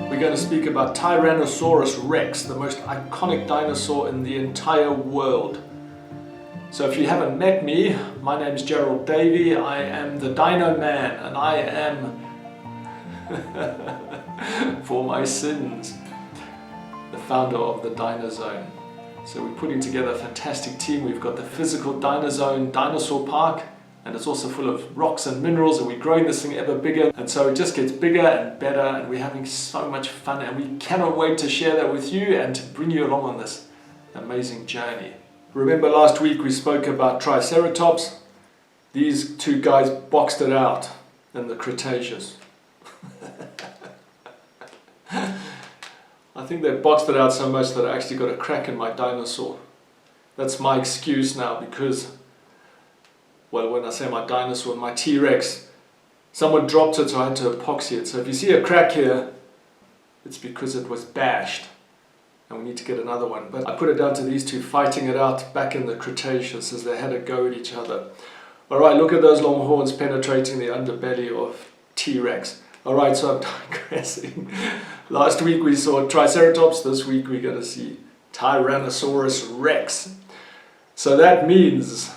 we're going to speak about Tyrannosaurus Rex, the most iconic dinosaur in the entire world. So if you haven't met me, my name is Gerald Davey, I am the Dinoman, and I am, for my sins, the founder of the DinoZone. So we're putting together a fantastic team. We've got the physical DinoZone dinosaur park, and it's also full of rocks and minerals, and we're growing this thing ever bigger, and so it just gets bigger and better, and we're having so much fun, and we cannot wait to share that with you and to bring you along on this amazing journey. Remember last week we spoke about Triceratops? These two guys boxed it out in the Cretaceous. I think they boxed it out so much that I actually got a crack in my dinosaur. That's my excuse now because, well, when I say my dinosaur, my T-Rex, someone dropped it so I had to epoxy it. So if you see a crack here, it's because it was bashed and we need to get another one. But I put it down to these two fighting it out back in the Cretaceous as they had a go at each other. Alright, look at those long horns penetrating the underbelly of T-Rex. Alright, so I'm digressing. Last week we saw Triceratops, this week we're going to see Tyrannosaurus Rex. So that means,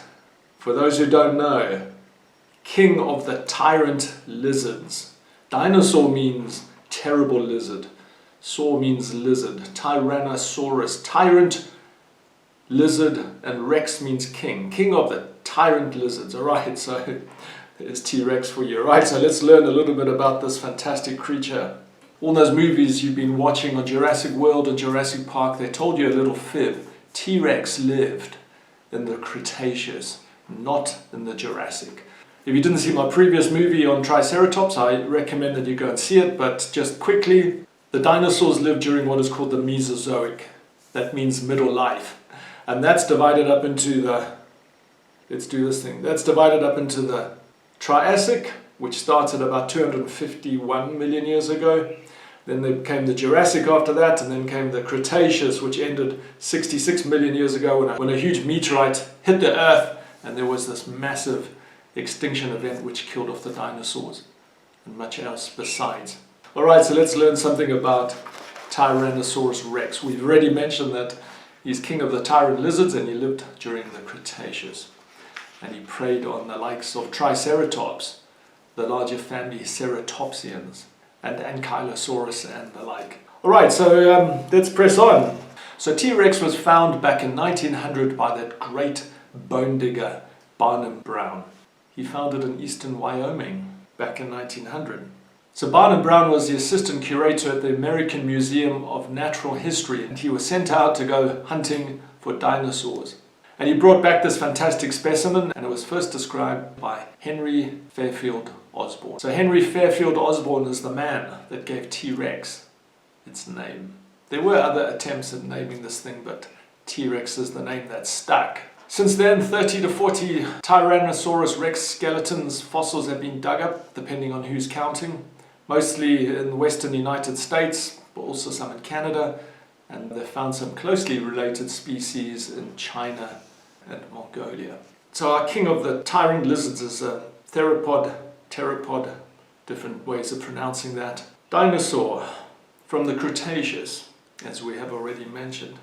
for those who don't know, king of the tyrant lizards. Dinosaur means terrible lizard. Saur means lizard. Tyrannosaurus, tyrant, lizard, and Rex means king. King of the tyrant lizards. Alright, so there's T-Rex for you. Alright, so let's learn a little bit about this fantastic creature. All those movies you've been watching on Jurassic World and Jurassic Park, they told you a little fib. T-Rex lived in the Cretaceous, not in the Jurassic. If you didn't see my previous movie on Triceratops, I recommend that you go and see it, but just quickly, the dinosaurs lived during what is called the Mesozoic. That means middle life. And that's divided up into the, let's do this thing, that's divided up into the Triassic, which started about 251 million years ago. Then there came the Jurassic after that, and then came the Cretaceous, which ended 66 million years ago when a huge meteorite hit the Earth, and there was this massive extinction event which killed off the dinosaurs and much else besides. Alright, so let's learn something about Tyrannosaurus Rex. We've already mentioned that he's king of the tyrant lizards and he lived during the Cretaceous. And he preyed on the likes of Triceratops, the larger family Ceratopsians, and Ankylosaurus and the like. Alright, so let's press on. So T-Rex was found back in 1900 by that great bone digger, Barnum Brown. He found it in eastern Wyoming back in 1900. So Barnum Brown was the assistant curator at the American Museum of Natural History, and he was sent out to go hunting for dinosaurs. And he brought back this fantastic specimen, and it was first described by Henry Fairfield Osborn. So Henry Fairfield Osborn is the man that gave T-Rex its name. There were other attempts at naming this thing, but T-Rex is the name that stuck. Since then, 30 to 40 Tyrannosaurus Rex skeletons, fossils have been dug up, depending on who's counting. Mostly in the western United States, but also some in Canada. And they found some closely related species in China and Mongolia. So our king of the tyrant lizards is a Theropod, different ways of pronouncing that. Dinosaur from the Cretaceous, as we have already mentioned.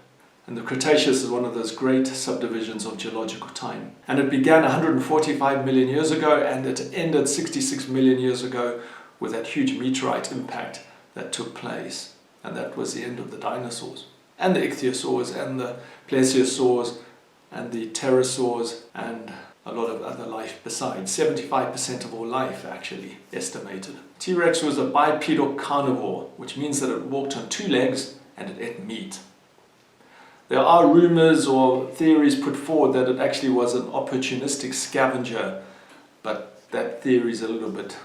And the Cretaceous is one of those great subdivisions of geological time. And it began 145 million years ago and it ended 66 million years ago with that huge meteorite impact that took place. And that was the end of the dinosaurs. And the ichthyosaurs and the plesiosaurs and the pterosaurs and a lot of other life besides. 75% of all life actually estimated. T-Rex was a bipedal carnivore, which means that it walked on two legs and it ate meat. There are rumors or theories put forward that it actually was an opportunistic scavenger, but that theory is a little bit,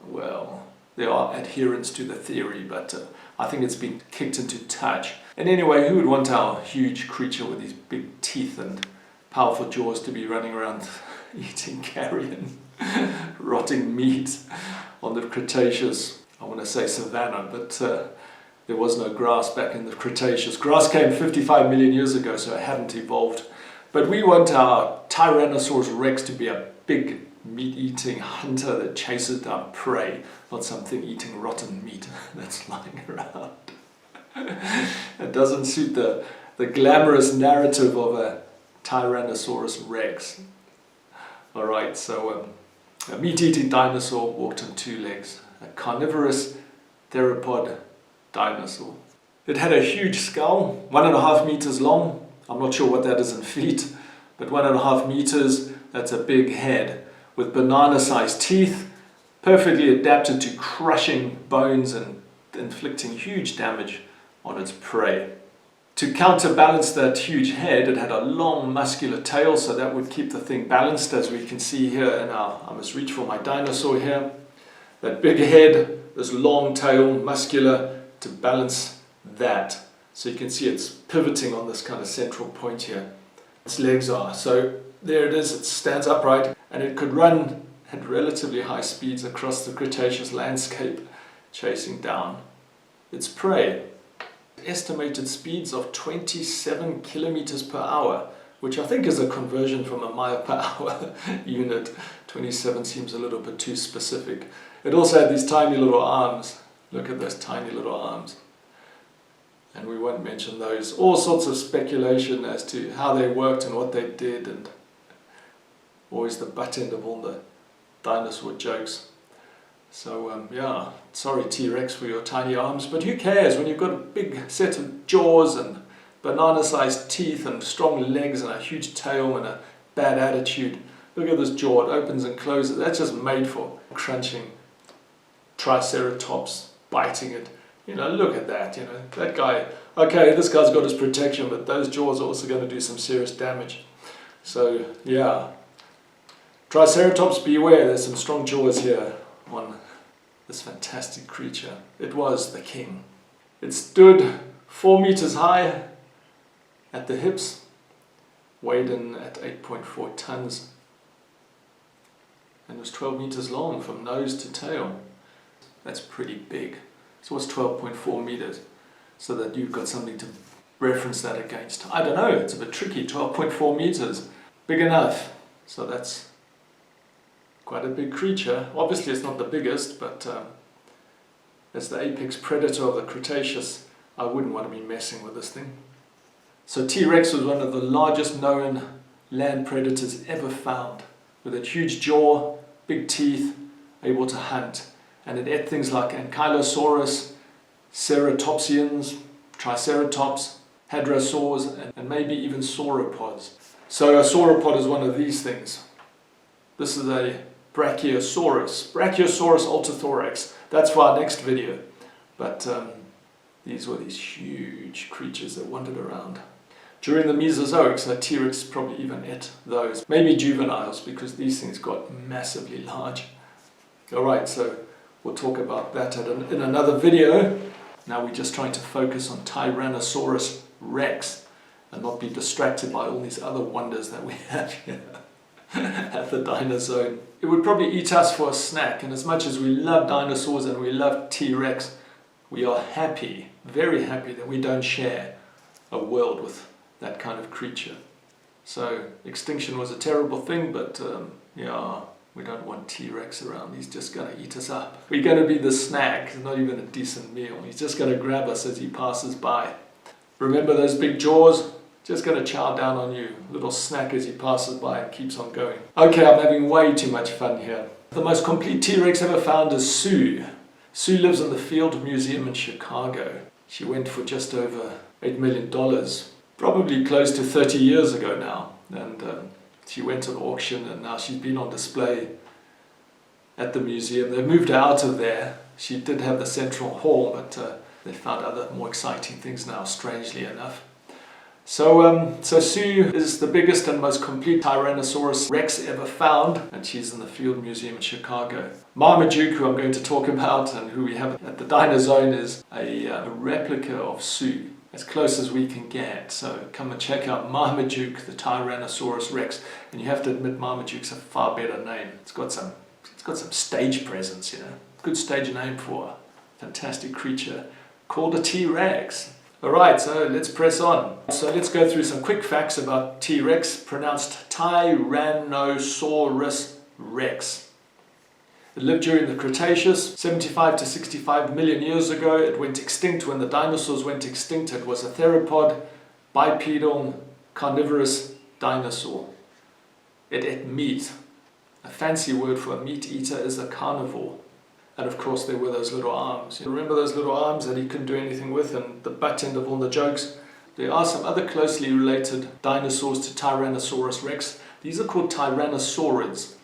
well, there are adherents to the theory, but I think it's been kicked into touch. And anyway, who would want our huge creature with these big teeth and powerful jaws to be running around eating carrion, rotting meat on the Cretaceous, I want to say savanna, but there was no grass back in the Cretaceous. Grass came 55 million years ago, so it hadn't evolved. But we want our Tyrannosaurus Rex to be a big, meat-eating hunter that chases down prey, not something eating rotten meat that's lying around. It doesn't suit the glamorous narrative of a Tyrannosaurus Rex. Alright, so a meat-eating dinosaur walked on two legs, a carnivorous theropod dinosaur. It had a huge skull, 1.5 meters long. I'm not sure what that is in feet, but 1.5 meters, that's a big head with banana-sized teeth, perfectly adapted to crushing bones and inflicting huge damage on its prey. To counterbalance that huge head, it had a long muscular tail, so that would keep the thing balanced, as we can see here in I must reach for my dinosaur here. That big head, this long tail, muscular, to balance that. So you can see it's pivoting on this kind of central point here. Its legs are. So there it is, it stands upright, and it could run at relatively high speeds across the Cretaceous landscape, chasing down its prey. Estimated speeds of 27 kilometers per hour, which I think is a conversion from a mile per hour unit. 27 seems a little bit too specific. It also had these tiny little arms. Look at those tiny little arms. And we won't mention those. All sorts of speculation as to how they worked and what they did, and always the butt end of all the dinosaur jokes. So yeah, sorry T-Rex for your tiny arms, but who cares when you've got a big set of jaws and banana-sized teeth and strong legs and a huge tail and a bad attitude. Look at this jaw, it opens and closes. That's just made for crunching Triceratops, biting it. You know, look at that, you know, that guy, okay, this guy's got his protection, but those jaws are also going to do some serious damage. So yeah, Triceratops beware, there's some strong jaws here on this fantastic creature. It was the king. It stood 4 meters high at the hips, weighed in at 8.4 tons, and was 12 meters long from nose to tail. That's pretty big. So what's 12.4 meters? So that you've got something to reference that against. I don't know, it's a bit tricky. 12.4 meters, big enough. So that's quite a big creature. Obviously it's not the biggest, but as the apex predator of the Cretaceous, I wouldn't want to be messing with this thing. So T-Rex was one of the largest known land predators ever found, with a huge jaw, big teeth, able to hunt. And it ate things like Ankylosaurus, ceratopsians, triceratops, hadrosaurs, and maybe even sauropods. So a sauropod is one of these things. This is a Brachiosaurus altithorax. That's for our next video. But these were these huge creatures that wandered around. During the Mesozoic, so T-Rex probably even ate those. Maybe juveniles, because these things got massively large. Alright, so we'll talk about that in another video. Now we're just trying to focus on Tyrannosaurus Rex and not be distracted by all these other wonders that we have here at the DinoZone. It would probably eat us for a snack, and as much as we love dinosaurs and we love T-Rex, we are happy, very happy, that we don't share a world with that kind of creature. So extinction was a terrible thing, but yeah, we don't want T-Rex around. He's just going to eat us up. We're going to be the snack. It's not even a decent meal. He's just going to grab us as he passes by. Remember those big jaws? Just going to chow down on you. Little snack as he passes by and keeps on going. Okay, I'm having way too much fun here. The most complete T-Rex ever found is Sue. Sue lives in the Field Museum in Chicago. She went for just over $8 million, probably close to 30 years ago now. And she went to the auction, and now she's been on display at the museum. They moved her out of there. She did have the central hall, but they found other more exciting things now, strangely enough. So Sue is the biggest and most complete Tyrannosaurus Rex ever found, and she's in the Field Museum in Chicago. Marmaduke, who I'm going to talk about and who we have at the DinoZone, is a replica of Sue, as close as we can get. So come and check out Marmaduke, the Tyrannosaurus Rex, and you have to admit Marmaduke's a far better name. It's got some stage presence, you know. Good stage name for a fantastic creature called a T-Rex. Alright, so let's press on. So let's go through some quick facts about T-Rex, pronounced Tyrannosaurus Rex. It lived during the Cretaceous, 75 to 65 million years ago. It went extinct when the dinosaurs went extinct. It was a theropod, bipedal, carnivorous dinosaur. It ate meat. A fancy word for a meat eater is a carnivore. And of course there were those little arms. You remember those little arms that he couldn't do anything with, and the butt end of all the jokes? There are some other closely related dinosaurs to Tyrannosaurus Rex. These are called Tyrannosaurids,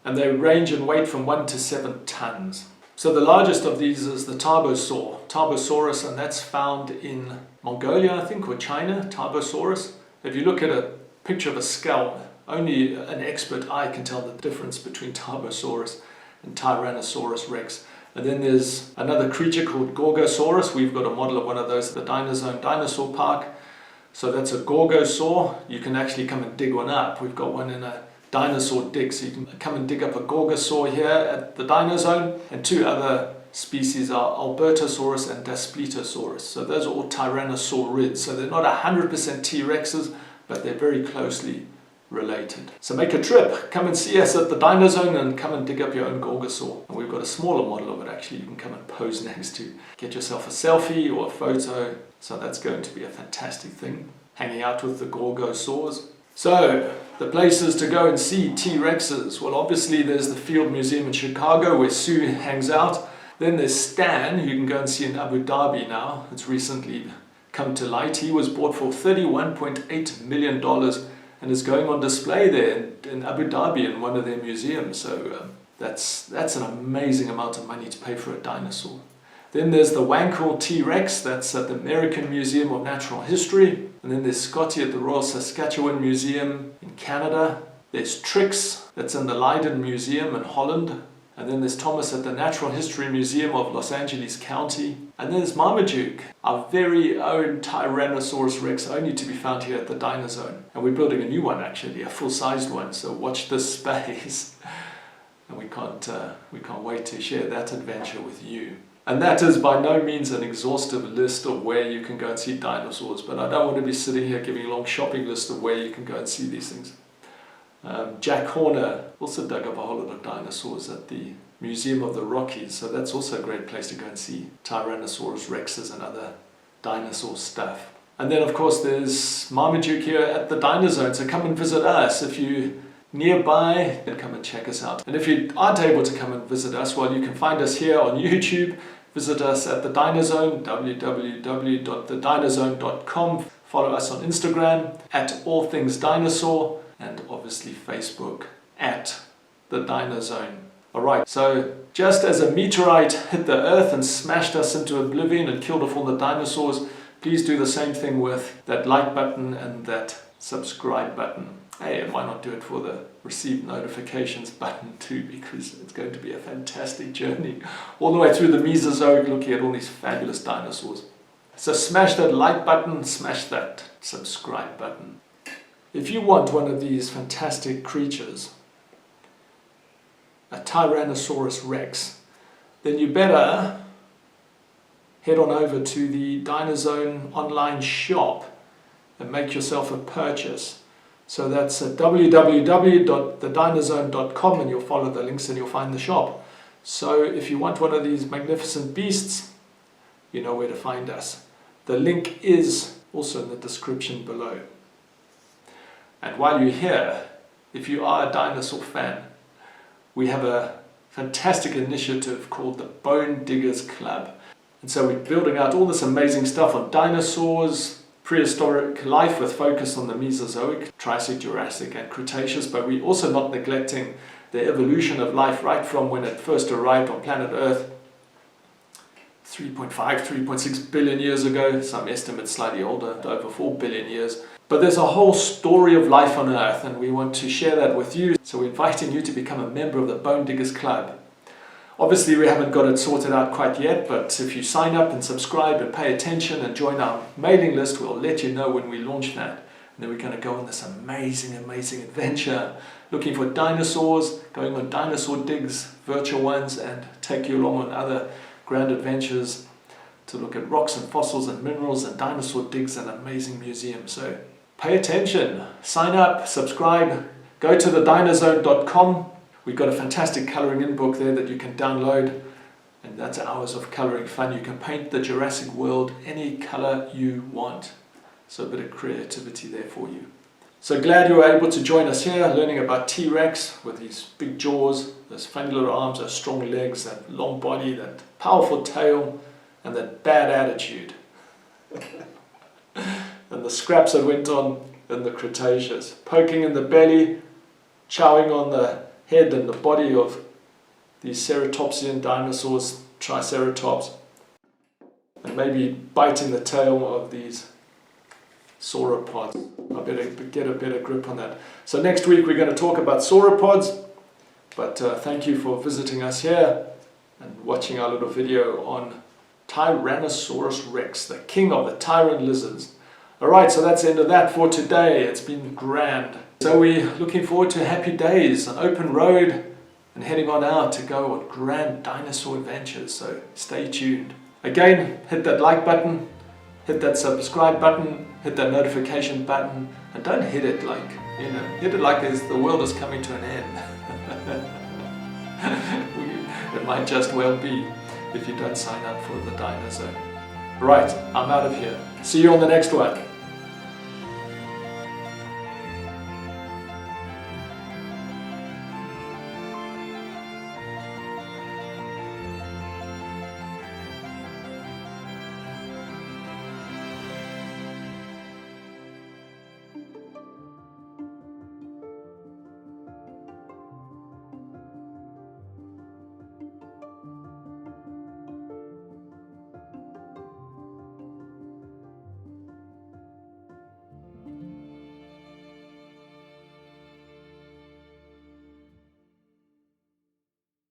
and they range in weight from 1 to 7 tons. So the largest of these is the Tarbosaurus, and that's found in Mongolia, I think, or China, Tarbosaurus. If you look at a picture of a skull, only an expert eye can tell the difference between Tarbosaurus and Tyrannosaurus Rex. And then there's another creature called Gorgosaurus. We've got a model of one of those at the DinoZone dinosaur park. So that's a Gorgosaur. You can actually come and dig one up. We've got one in a dinosaur dig, so you can come and dig up a Gorgosaur here at the DinoZone. And two other species are Albertosaurus and Daspletosaurus. So those are all Tyrannosaurids. So they're not 100% T-Rexes, but they're very closely related. So make a trip, come and see us at the DinoZone and come and dig up your own Gorgosaur. And we've got a smaller model of it actually you can come and pose next to. Get yourself a selfie or a photo. So that's going to be a fantastic thing, hanging out with the Gorgosaurs. So the places to go and see T-Rexes. Well, obviously there's the Field Museum in Chicago where Sue hangs out. Then there's Stan, who you can go and see in Abu Dhabi now. It's recently come to light. He was bought for $31.8 million and is going on display there in Abu Dhabi in one of their museums. So that's an amazing amount of money to pay for a dinosaur. Then there's the Wankel T-Rex, that's at the American Museum of Natural History. And then there's Scotty at the Royal Saskatchewan Museum in Canada. There's Trix, that's in the Leiden Museum in Holland. And then there's Thomas at the Natural History Museum of Los Angeles County. And then there's Marmaduke, our very own Tyrannosaurus Rex, only to be found here at the DinoZone. And we're building a new one actually, a full-sized one, so watch this space. And we can't wait to share that adventure with you. And that is by no means an exhaustive list of where you can go and see dinosaurs, but I don't want to be sitting here giving a long shopping list of where you can go and see these things. Jack Horner also dug up a whole lot of dinosaurs at the Museum of the Rockies, so that's also a great place to go and see Tyrannosaurus Rexes and other dinosaur stuff. And then of course there's Marmaduke here at the DinoZone, so come and visit us. If you're nearby, then come and check us out. And if you aren't able to come and visit us, well, you can find us here on YouTube. Visit us at the DinoZone, www.thedinozone.com. Follow us on Instagram at allthingsdinosaur, and obviously Facebook at the DinoZone. Alright, so just as a meteorite hit the earth and smashed us into oblivion and killed off all the dinosaurs, please do the same thing with that like button and that subscribe button. Hey, and why not do it for the receive notifications button too, because it's going to be a fantastic journey all the way through the Mesozoic, looking at all these fabulous dinosaurs. So smash that like button, smash that subscribe button. If you want one of these fantastic creatures, a Tyrannosaurus Rex, then you better head on over to the DinoZone online shop and make yourself a purchase. So that's at www.thedinozone.com, and you'll follow the links and you'll find the shop. So if you want one of these magnificent beasts, you know where to find us. The link is also in the description below. And while you're here, if you are a dinosaur fan, we have a fantastic initiative called the Bone Diggers Club. And so we're building out all this amazing stuff on dinosaurs, prehistoric life with focus on the Mesozoic, Triassic, Jurassic and Cretaceous, but we're also not neglecting the evolution of life right from when it first arrived on planet Earth 3.5, 3.6 billion years ago, some estimates slightly older, over 4 billion years. But there's a whole story of life on Earth, and we want to share that with you. So we're inviting you to become a member of the Bone Diggers Club. Obviously we haven't got it sorted out quite yet, but if you sign up and subscribe and pay attention and join our mailing list, we'll let you know when we launch that. And then we're going to go on this amazing adventure, looking for dinosaurs, going on dinosaur digs, virtual ones, and take you along on other grand adventures to look at rocks and fossils and minerals and dinosaur digs and amazing museums. So pay attention, sign up, subscribe, go to thedinozone.com. We've got a fantastic colouring in book there that you can download, and that's hours of colouring fun. You can paint the Jurassic world any colour you want. So a bit of creativity there for you. So glad you were able to join us here, learning about T-Rex with his big jaws, those funny little arms, those strong legs, that long body, that powerful tail, and that bad attitude. And the scraps that went on in the Cretaceous, poking in the belly, chowing on the head and the body of these ceratopsian dinosaurs, Triceratops, and maybe biting the tail of these sauropods. I better get a better grip on that. So next week we're going to talk about sauropods, but thank you for visiting us here and watching our little video on Tyrannosaurus Rex, the king of the tyrant lizards. Alright, so that's the end of that for today. It's been grand. So we're looking forward to happy days, an open road, and heading on out to go on grand dinosaur adventures. So stay tuned. Again, hit that like button, hit that subscribe button, hit that notification button, and don't hit it like, hit it like the world is coming to an end. It might just well be if you don't sign up for the DinoZone. Right, I'm out of here. See you on the next one.